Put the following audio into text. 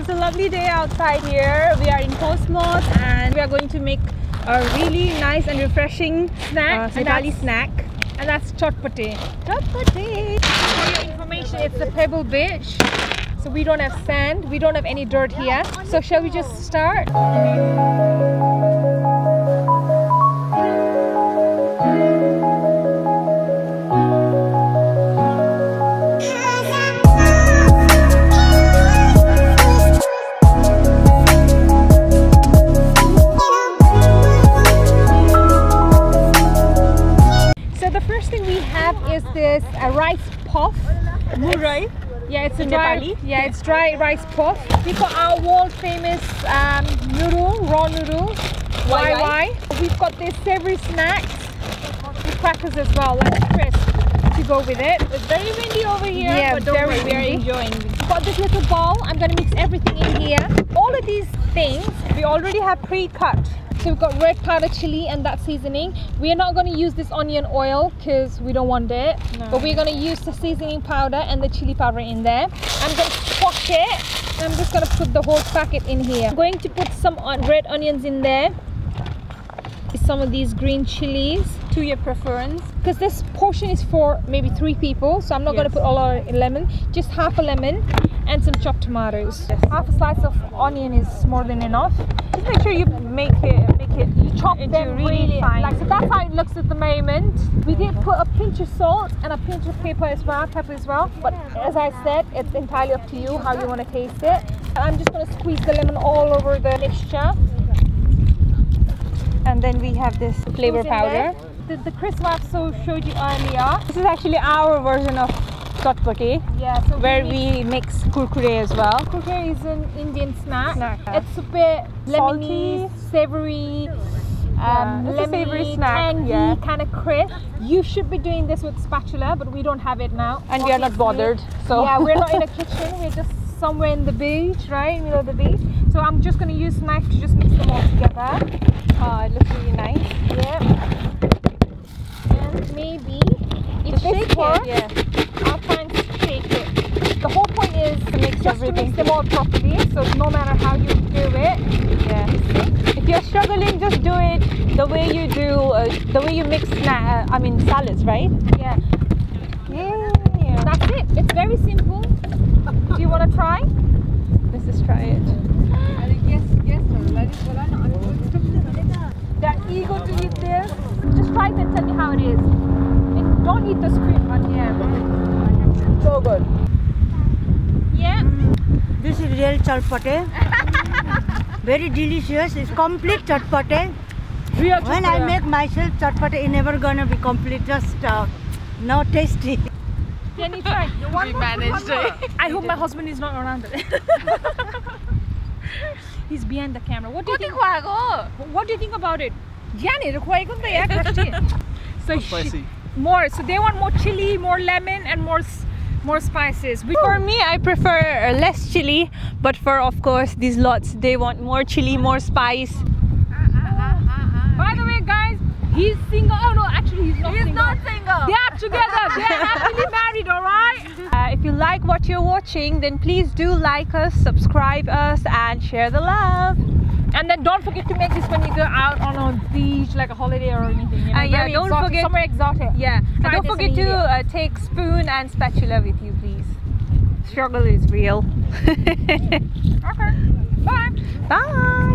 It's a lovely day outside here. We are in Portsmouth and we are going to make a really nice and refreshing snack, Nepali snack. And that's Chatpate. Chatpate! For your information, it's a pebble beach. So we don't have sand, we don't have any dirt here. So shall we just start? Is this a rice puff? Right? Yeah, it's a dry. Nepali? Yeah, it's dry rice puff. We've got our world famous noodle, raw noodles. YY. We've got this savory snacks with crackers as well, like crisp to go with it. It's very windy over here, yeah, but don't worry, we are enjoying. We've got this little bowl. I'm gonna mix everything in here. All of these things we already have pre-cut. So we've got red powder chili and that seasoning. We are not going to use this onion oil because we don't want it. No. But we're going to use the seasoning powder and the chili powder in there. I'm going to squash it. I'm just going to put the whole packet in here. I'm going to put some red onions in there. Some of these green chilies to your preference. Because this portion is for maybe 3 people. So I'm not going to put all our lemon. Just half a lemon and some chopped tomatoes. Half a slice of onion is more than enough. Just make sure you you chop them really fine. Like, so that's how it looks at the moment. We did put a pinch of salt and a pinch of pepper as well. But as I said, it's entirely up to you how you want to taste it. And I'm just going to squeeze the lemon all over the mixture. And then we have this flavor powder. The crisp I showed you earlier. This is actually our version of Chatpate, so where we mix kurkure as well. Kurkure is an Indian snack. It's a bit lemony, savory, lemony, savory snack, tangy, kind of crisp. You should be doing this with spatula, but we don't have it now. And we are not bothered. So yeah, we're not in a kitchen. We're just somewhere in the beach, right, middle of the beach. So I'm just going to use a knife to just mix them all together. It looks really nice. Yeah. And maybe if this works, I'll try and shake it. The whole point is to mix just everything. To mix them all properly, so no matter how you do it. Yeah. If you're struggling, just do it the way you do, the way you mix salads, right? Yeah. Yeah. That's it. It's very simple. Do you want to try? Let's just try it. They're eager to eat this. Just try it and tell me how it is. Don't eat the screen, but yeah. So good. Yeah. This is real Chatpate. Very delicious. It's complete Chatpate. When I make myself Chatpate, it's never gonna be complete. Just not tasty. Can you try? We managed it. I hope my husband is not around today. He's behind the camera. What do you think? What do you think about it? So spicy. More. So they want more chili, more lemon, and more spices. For me, I prefer less chili, but for, of course, these lots, they want more chili, more spice. By the way, guys, he's single. Oh no, actually he's not single. He's not single. They are together. They are happily married, alright? If you like what you're watching, then please do like us, subscribe us, and share the love. And then don't forget to make this when you go out on a beach, like a holiday or anything. You know, yeah, don't forget somewhere exotic. Yeah, and don't forget to take spoon and spatula with you, please. Struggle is real. Okay. Bye. Bye.